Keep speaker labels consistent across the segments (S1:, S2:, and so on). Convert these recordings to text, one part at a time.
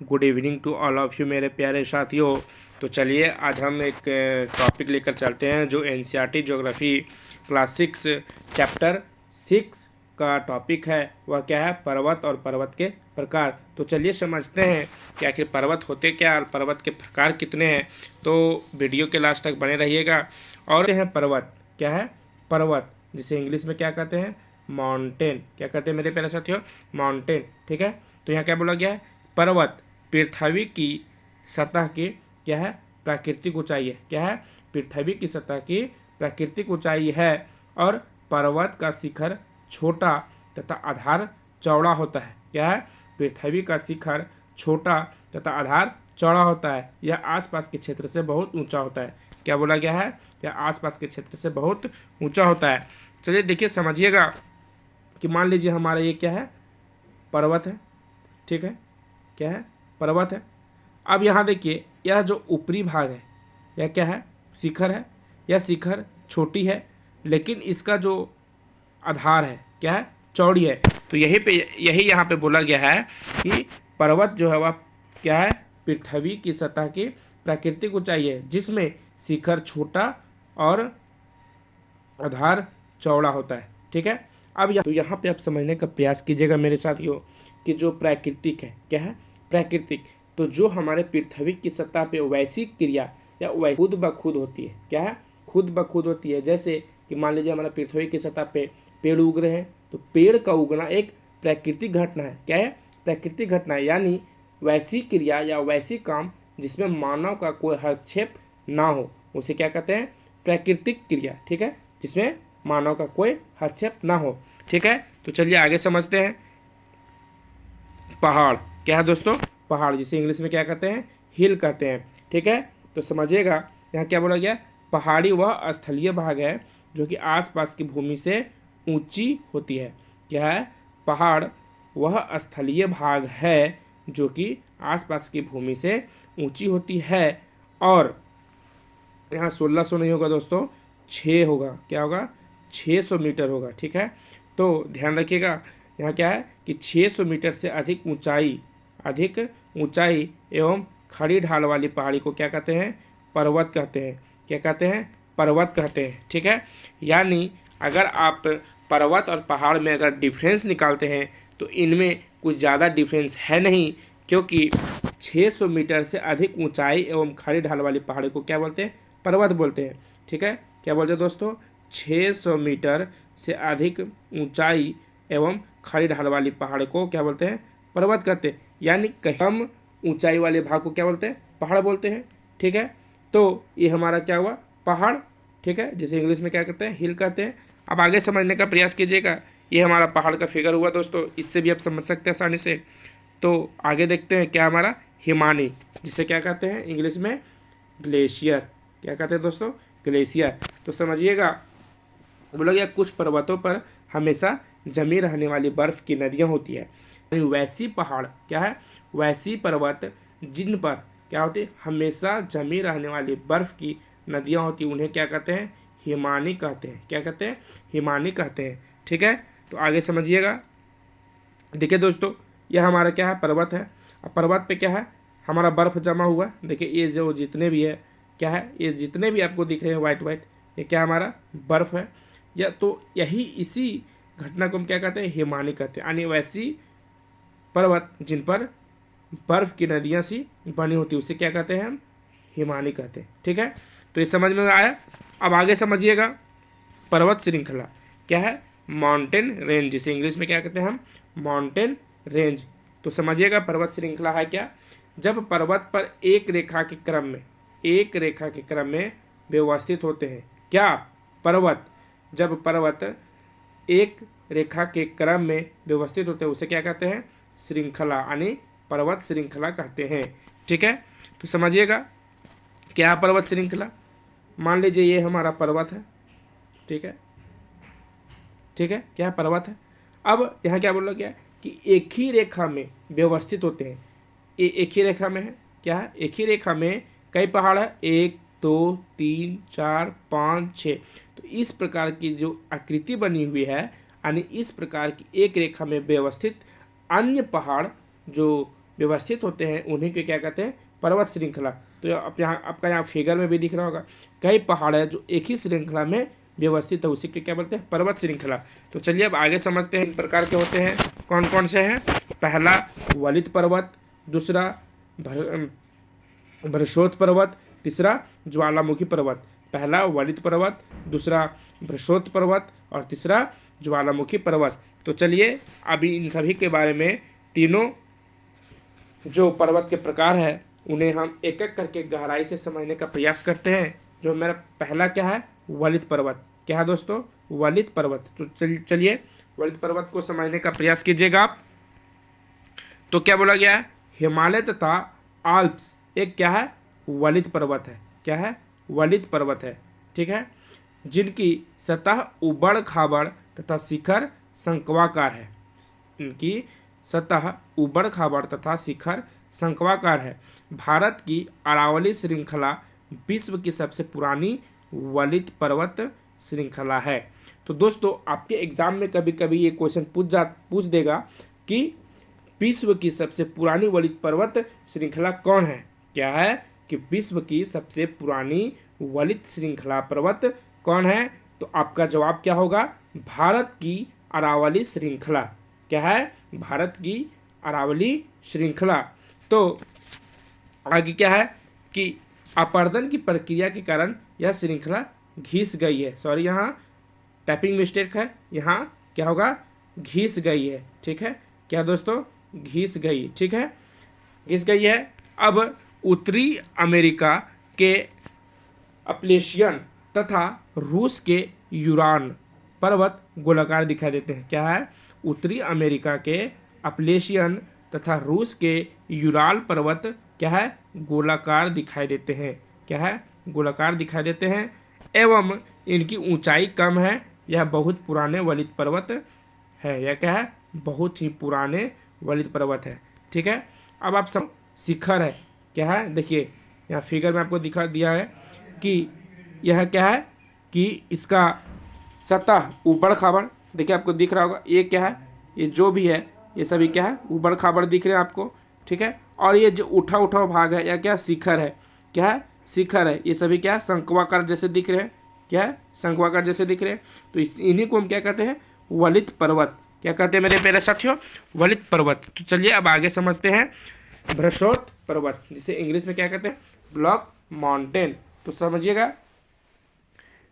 S1: Good evening to all of you मेरे प्यारे साथियों। तो चलिए आज हम एक टॉपिक लेकर चलते हैं जो एनसीईआरटी ज्योग्राफी क्लास 6 चैप्टर 6 का टॉपिक है। वह क्या है? पर्वत और पर्वत के प्रकार। तो चलिए समझते हैं कि आखिर पर्वत होते क्या और पर्वत के प्रकार कितने हैं। तो वीडियो के लास्ट तक बने रहिएगा। और हैं पर्वत, क्या है? पर्वत, जिसे इंग्लिश में क्या कहते हैं? माउंटेन। क्या कहते हैं मेरे प्यारे साथियों? माउंटेन। ठीक है। तो यहाँ क्या बोला गया है? पर्वत पृथ्वी की सतह की क्या है? प्राकृतिक ऊंचाई है। क्या है? पृथ्वी की सतह की प्राकृतिक ऊंचाई है। और पर्वत का शिखर छोटा तथा आधार चौड़ा होता है। क्या है? पृथ्वी का शिखर छोटा तथा आधार चौड़ा होता है। यह आसपास के क्षेत्र से बहुत ऊंचा होता है। क्या बोला गया है? यह आसपास के क्षेत्र से बहुत ऊंचा होता है। चलिए देखिए, समझिएगा कि मान लीजिए हमारा ये क्या है? पर्वत है। ठीक है, क्या है? पर्वत है। अब यहाँ देखिए, यह जो ऊपरी भाग है यह क्या है? शिखर है। यह शिखर छोटी है, लेकिन इसका जो आधार है क्या है? चौड़ी है। तो यही यहाँ पे बोला गया है कि पर्वत जो है वह क्या है? पृथ्वी की सतह की प्राकृतिक ऊंचाई है, जिसमें शिखर छोटा और आधार चौड़ा होता है। ठीक है। अब तो यहाँ पे आप समझने का प्रयास कीजिएगा मेरे साथियों कि जो प्राकृतिक है, क्या है? प्राकृतिक। तो जो हमारे पृथ्वी की सतह पे वैश्विक क्रिया या खुद ब खुद होती है। क्या है? खुद ब खुद होती है। जैसे कि मान लीजिए हमारा पृथ्वी की सतह पे पेड़ उग रहे हैं, तो पेड़ का उगना एक प्राकृतिक घटना है। क्या है? प्राकृतिक घटना है, यानी वैसी क्रिया या वैसी काम जिसमें मानव का कोई हस्तक्षेप ना हो, उसे क्या कहते हैं? प्राकृतिक क्रिया। ठीक है, जिसमें मानव का कोई हस्तक्षेप ना हो। ठीक है। तो चलिए आगे समझते हैं। पहाड़, क्या है दोस्तों? पहाड़, जिसे इंग्लिश में क्या कहते हैं? हिल कहते हैं। ठीक है। तो समझिएगा यहाँ क्या बोला गया? पहाड़ी वह स्थलीय भाग है जो कि आसपास की भूमि से ऊंची होती है। क्या है? पहाड़ वह स्थलीय भाग है जो कि आसपास की भूमि से ऊंची होती है। और यहाँ 1600 नहीं होगा दोस्तों, 6 होगा। क्या होगा? 600 मीटर होगा। ठीक है। तो ध्यान रखिएगा, यहाँ क्या है कि 600 मीटर से अधिक ऊंचाई एवं खड़ी ढाल वाली पहाड़ी को क्या कहते हैं? पर्वत कहते हैं। क्या कहते हैं? पर्वत कहते हैं। ठीक है। यानी अगर आप पर्वत और पहाड़ में अगर डिफरेंस निकालते हैं तो इनमें कुछ ज़्यादा डिफरेंस है नहीं, क्योंकि 600 मीटर से अधिक ऊंचाई एवं खड़ी ढाल वाली पहाड़ी को क्या बोलते हैं? पर्वत बोलते हैं। ठीक है। क्या बोलते हैं दोस्तों? 600 मीटर से अधिक ऊंचाई एवं खड़ी ढाल वाली पहाड़ को क्या बोलते हैं? पर्वत कहते हैं। यानी कम ऊंचाई वाले भाग को क्या बोलते हैं? पहाड़ बोलते हैं। ठीक है। तो ये हमारा क्या हुआ? पहाड़। ठीक है, जिसे इंग्लिश में क्या कहते हैं? हिल कहते हैं। अब आगे समझने का प्रयास कीजिएगा। ये हमारा पहाड़ का फिगर हुआ दोस्तों, इससे भी आप समझ सकते हैं आसानी से। तो आगे देखते हैं क्या हमारा? हिमानी, जिसे क्या कहते हैं इंग्लिश में? ग्लेशियर। क्या कहते हैं दोस्तों? ग्लेशियर। तो समझिएगा, बोला गया कुछ पर्वतों पर हमेशा जमी रहने वाली बर्फ की नदियां होती है। वैसी पहाड़, क्या है? वैसी पर्वत जिन पर क्या होती है? हमेशा जमी रहने वाली बर्फ की नदियां होती हैं, उन्हें क्या कहते हैं? हिमानी कहते हैं। क्या कहते हैं? हिमानी कहते हैं। ठीक है। तो आगे समझिएगा। देखिए दोस्तों, यह हमारा क्या है? पर्वत है। अब पर्वत पे क्या है? हमारा बर्फ जमा हुआ है। देखिए ये जो जितने भी है, क्या है? ये जितने भी आपको दिख रहे हैं वाइट वाइट, ये क्या हमारा? बर्फ है। या तो यही इसी घटना को हम क्या कहते हैं? हिमानी कहते हैं। यानी वैसी पर्वत जिन पर बर्फ की नदियाँ सी बनी होती है, उसे क्या कहते हैं हम? हिमानी कहते हैं। ठीक है। तो ये समझ में आया। अब आगे समझिएगा। पर्वत श्रृंखला क्या है? माउंटेन रेंज, जिसे इंग्लिश में क्या कहते हैं हम? Mountain range. तो समझिएगा पर्वत श्रृंखला है क्या? जब पर्वत पर एक रेखा के क्रम में व्यवस्थित होते हैं। क्या? पर्वत, जब पर्वत एक रेखा के क्रम में व्यवस्थित होते हैं उसे क्या कहते हैं? श्रृंखला, यानी पर्वत श्रृंखला कहते हैं। ठीक है। तो समझिएगा क्या पर्वत श्रृंखला? मान लीजिए ये हमारा पर्वत है। ठीक है। ठीक है, क्या पर्वत है। अब यहाँ क्या बोला गया कि एक ही रेखा में व्यवस्थित होते हैं। ये एक ही रेखा में है। क्या है? एक ही रेखा में कई पहाड़ है, 1 2 3 4 5 6। तो इस प्रकार की जो आकृति बनी हुई है, यानी इस प्रकार की एक रेखा में व्यवस्थित अन्य पहाड़ जो व्यवस्थित होते हैं उन्हीं को क्या कहते हैं, पर्वत श्रृंखला। तो आप यहाँ आपका यहाँ फिगर में भी दिख रहा होगा, कई पहाड़ है जो एक ही श्रृंखला में व्यवस्थित है, उसी को क्या बोलते हैं, पर्वत श्रृंखला। तो चलिए अब आगे समझते हैं इन प्रकार के होते हैं, कौन कौन से हैं। पहला वलित पर्वत, दूसरा भ्रशोत पर्वत, तीसरा ज्वालामुखी पर्वत। पहला वलित पर्वत, दूसरा भ्रशोत पर्वत और तीसरा ज्वालामुखी पर्वत। तो चलिए अभी इन सभी के बारे में, तीनों जो पर्वत के प्रकार है उन्हें हम एक एक करके गहराई से समझने का प्रयास करते हैं। जो मेरा पहला क्या है, वलित पर्वत। क्या है दोस्तों, वलित पर्वत। तो चलिए वलित पर्वत को समझने का प्रयास कीजिएगा आप। तो क्या बोला गया है, हिमालय तथा आल्प्स एक क्या है, वलित पर्वत है। क्या है, वलित पर्वत है, ठीक है, जिनकी सतह उबड़ खाबड़ तथा शिखर शंक्वाकार है। इनकी सतह उबड़ खाबड़ तथा शिखर शंक्वाकार है। भारत की अरावली श्रृंखला विश्व की सबसे पुरानी वलित पर्वत श्रृंखला है। तो दोस्तों आपके एग्जाम में कभी कभी ये क्वेश्चन पूछ देगा कि विश्व की सबसे पुरानी वलित पर्वत श्रृंखला कौन है। क्या है कि विश्व की सबसे पुरानी वलित श्रृंखला पर्वत कौन है। तो आपका जवाब क्या होगा, भारत की अरावली श्रृंखला। क्या है, भारत की अरावली श्रृंखला। तो आगे क्या है कि अपर्दन की प्रक्रिया के कारण यह श्रृंखला घिस गई है। सॉरी, यहाँ टाइपिंग मिस्टेक है, यहाँ क्या होगा, घिस गई है, ठीक है। क्या दोस्तों, घिस गई, ठीक है, घिस गई है। अब उत्तरी अमेरिका के अपलेशियन तथा रूस के यूरान पर्वत गोलाकार दिखाई देते हैं। क्या है, उत्तरी अमेरिका के अपलेशियन तथा रूस के यूराल पर्वत क्या है, गोलाकार दिखाई देते हैं। क्या है, गोलाकार दिखाई देते हैं एवं इनकी ऊंचाई कम है। यह बहुत पुराने वलित पर्वत है। यह क्या है, बहुत ही पुराने वलित पर्वत है, ठीक है। अब आप सब शिखर है, क्या है, देखिए यहाँ फिगर में आपको दिखा दिया है कि यह क्या है कि इसका सतह ऊबड़ खाबड़, देखिए आपको दिख रहा होगा, ये क्या है, ये जो भी है ये सभी क्या है, ऊबड़ खाबड़ दिख रहे हैं आपको, ठीक है। और ये जो उठा उठा भाग है, या क्या शिखर है, क्या है, शिखर है, ये सभी क्या है, शंक्वाकार जैसे दिख रहे हैं। क्या है, शंक्वाकार जैसे दिख रहे हैं। तो इन्हीं को हम क्या कहते हैं, वलित पर्वत। क्या कहते हैं मेरे प्यारे साथियों, वलित पर्वत। तो चलिए अब आगे समझते हैं भ्रशोत पर्वत, जिसे इंग्लिश में क्या कहते हैं, ब्लॉक माउंटेन। तो समझिएगा,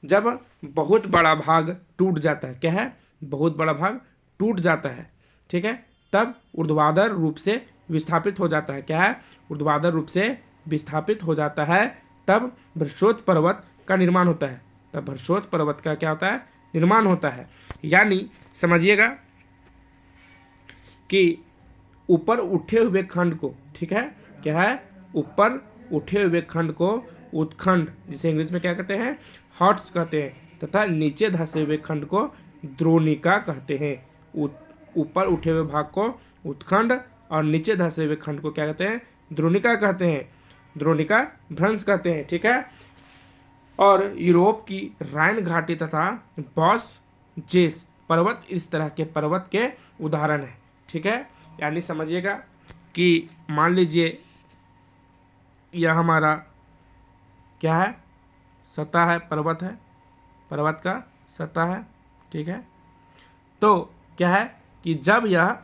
S1: जब बहुत बड़ा भाग टूट जाता है, क्या है, बहुत बड़ा भाग टूट जाता है, ठीक है, तब ऊर्ध्वाधर रूप से विस्थापित हो जाता है। क्या है, ऊर्ध्वाधर रूप से विस्थापित हो जाता है, तब भ्रशोत पर्वत का निर्माण होता है। तब भ्रशोत पर्वत का क्या होता है, निर्माण होता है। यानी समझिएगा कि ऊपर उठे हुए खंड को, ठीक है, क्या है, ऊपर उठे हुए खंड को उत्खंड, जिसे इंग्लिश में क्या कहते हैं, हॉट्स कहते हैं, तथा नीचे धंसे हुए खंड को द्रोणिका कहते हैं। ऊपर उठे हुए भाग को उत्खंड और नीचे धंसे हुए खंड को क्या कहते हैं, द्रोणिका कहते हैं, द्रोणिका भ्रंश कहते हैं, ठीक है। और यूरोप की राइन घाटी तथा बॉस जेस पर्वत इस तरह के पर्वत के उदाहरण है, ठीक है। यानी समझिएगा कि मान लीजिए यह हमारा क्या है, सतह है, पर्वत है, पर्वत का सतह है, ठीक है। तो क्या है कि जब यह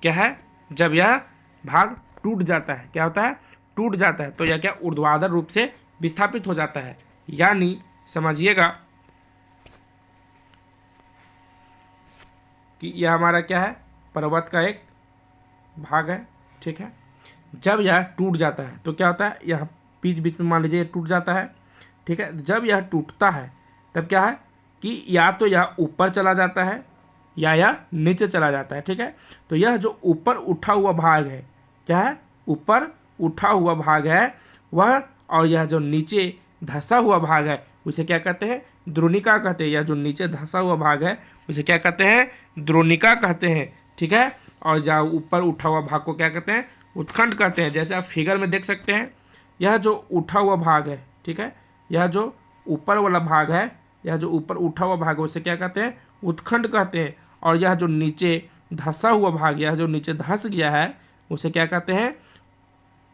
S1: क्या है, जब यह भाग टूट जाता है, क्या होता है, टूट जाता है, तो यह क्या, ऊर्ध्वाधर रूप से विस्थापित हो जाता है। यानी समझिएगा कि यह हमारा क्या है, पर्वत का एक भाग है, ठीक है। जब यह टूट जाता है तो क्या होता है, यह बीच बीच में मान लीजिए टूट जाता है, ठीक है। जब यह टूटता है तब क्या है कि या तो यह ऊपर चला जाता है या यह नीचे चला जाता है, ठीक है। तो यह जो ऊपर उठा हुआ भाग है, क्या है, ऊपर उठा हुआ भाग है वह, और यह जो नीचे धंसा हुआ भाग है उसे क्या कहते हैं, द्रोणिका कहते हैं। यह जो नीचे धंसा हुआ भाग है उसे क्या कहते हैं, द्रोणिका कहते हैं, ठीक है। और जहाँ ऊपर उठा हुआ भाग को क्या कहते हैं, उत्खंड कहते हैं। जैसे आप फिगर में देख सकते हैं, यह जो उठा हुआ भाग है, ठीक है, यह जो ऊपर वाला भाग है, यह जो ऊपर उठा हुआ भाग है उसे क्या कहते हैं, उत्खंड कहते हैं। और यह जो नीचे धंसा हुआ भाग, यह जो नीचे धंस गया है उसे क्या कहते हैं,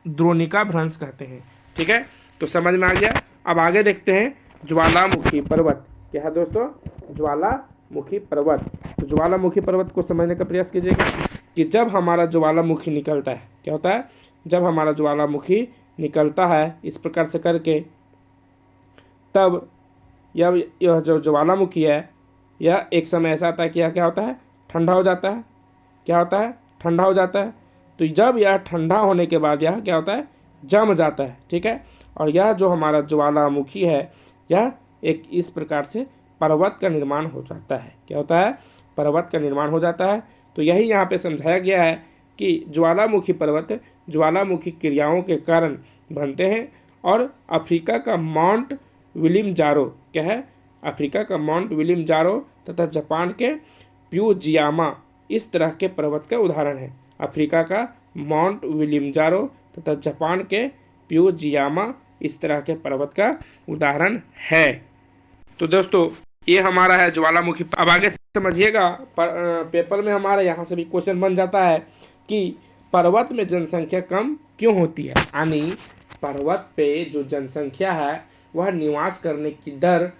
S1: द्रोणिका भ्रंश कहते हैं। ठीक है, तो समझ में आ गया। अब आगे देखते हैं ज्वालामुखी पर्वत क्या है दोस्तों, ज्वालामुखी पर्वत। तो ज्वालामुखी पर्वत को समझने का प्रयास कीजिएगा कि जब हमारा ज्वालामुखी निकलता है, क्या होता है, जब हमारा ज्वालामुखी निकलता है इस प्रकार से करके, तब यह जो ज्वालामुखी है यह एक समय ऐसा आता है कि यह क्या होता है, ठंडा हो जाता है। क्या होता है, ठंडा हो जाता है। तो जब यह ठंडा होने के बाद यह क्या होता है, जम जाता है। ठीक है, और यह जो हमारा ज्वालामुखी है यह एक इस प्रकार से पर्वत का निर्माण हो जाता है। क्या होता है, पर्वत का निर्माण हो जाता है। तो यही यहाँ पे समझाया गया है कि ज्वालामुखी पर्वत ज्वालामुखी क्रियाओं के कारण बनते हैं। और अफ्रीका का माउंट विलिमजारो क्या है, अफ्रीका का माउंट विलिमजारो तथा जापान के प्यूजियामा इस तरह के पर्वत का उदाहरण है। अफ्रीका का माउंट विलिमजारो तथा जापान के प्यूजियामा इस तरह के पर्वत का उदाहरण है। तो दोस्तों ये हमारा है ज्वालामुखी। अब आगे समझिएगा, पेपर में हमारा यहाँ से भी क्वेश्चन बन जाता है कि पर्वत में जनसंख्या कम क्यों होती है, यानी पर्वत पे जो जनसंख्या है वह निवास करने की दर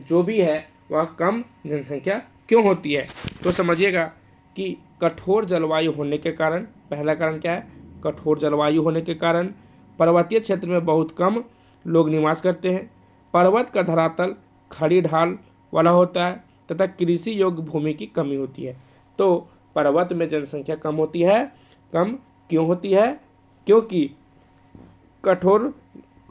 S1: जो भी है वह कम जनसंख्या क्यों होती है। तो समझिएगा कि कठोर जलवायु होने के कारण, पहला कारण क्या है, कठोर जलवायु होने के कारण पर्वतीय क्षेत्र में बहुत कम लोग निवास करते हैं। पर्वत का धरातल खड़ी ढाल वाला होता है तथा कृषि योग्य भूमि की कमी होती है। तो पर्वत में जनसंख्या कम होती है। कम क्यों होती है, क्योंकि कठोर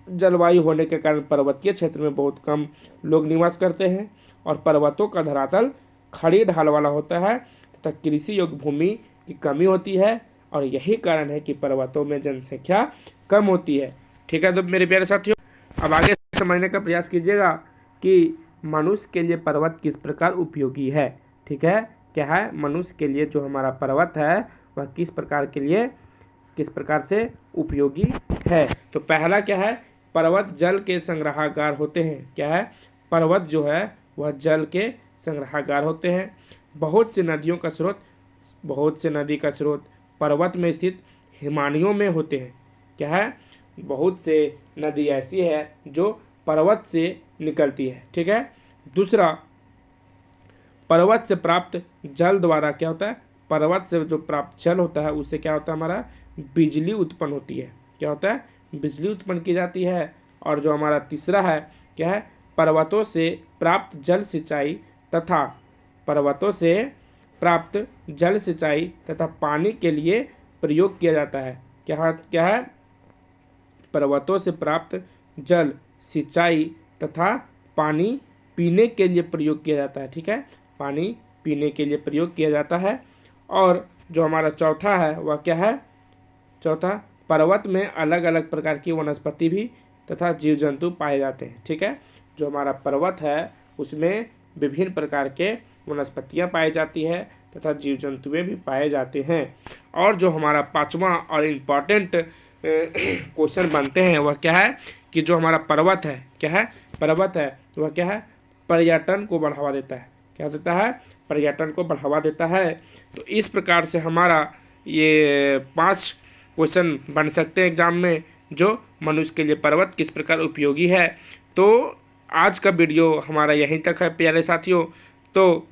S1: जलवायु होने के कारण पर्वतीय क्षेत्र में बहुत कम लोग निवास करते हैं और पर्वतों का धरातल खड़ी ढाल वाला होता है तथा कृषि योग्य भूमि की कमी होती है, और यही कारण है कि पर्वतों में जनसंख्या कम होती है। ठीक है, तो मेरे प्यारे साथियों अब आगे समझने का प्रयास कीजिएगा कि मनुष्य के लिए पर्वत किस प्रकार उपयोगी है। ठीक है, क्या है, मनुष्य के लिए जो हमारा पर्वत है वह किस प्रकार से उपयोगी है। तो पहला क्या है, पर्वत जल के संग्रहागार होते हैं। क्या है, पर्वत जो है वह जल के संग्रहागार होते हैं। बहुत से नदी का स्रोत पर्वत में स्थित हिमानियों में होते हैं। क्या है, बहुत से नदी ऐसी है जो पर्वत से निकलती है। ठीक है, दूसरा, पर्वत से प्राप्त जल द्वारा क्या होता है, पर्वत से जो प्राप्त जल होता है उससे क्या होता है, हमारा बिजली उत्पन्न होती है। क्या होता है, बिजली उत्पन्न की जाती है। और जो हमारा तीसरा है क्या है, पर्वतों से प्राप्त जल सिंचाई तथा पानी के लिए प्रयोग किया जाता है। क्या है, पर्वतों से प्राप्त जल सिंचाई तथा पानी पीने के लिए प्रयोग किया जाता है। ठीक है, पानी पीने के लिए प्रयोग किया जाता है। और जो हमारा चौथा है वह क्या है, चौथा, पर्वत में अलग अलग प्रकार की वनस्पति भी तथा जीव जंतु पाए जाते हैं। ठीक है, जो हमारा पर्वत है उसमें विभिन्न प्रकार के वनस्पतियां पाई जाती है तथा जीव जंतुएं भी पाए जाते हैं। और जो हमारा पांचवा और इम्पॉर्टेंट क्वेश्चन बनते हैं वह क्या है कि जो हमारा पर्वत है, क्या है, पर्वत है वह क्या है, पर्यटन को बढ़ावा देता है। क्या देता है, पर्यटन को बढ़ावा देता है। तो इस प्रकार से हमारा ये 5 क्वेश्चन बन सकते हैं एग्जाम में, जो मनुष्य के लिए पर्वत किस प्रकार उपयोगी है। तो आज का वीडियो हमारा यहीं तक है प्यारे साथियों। तो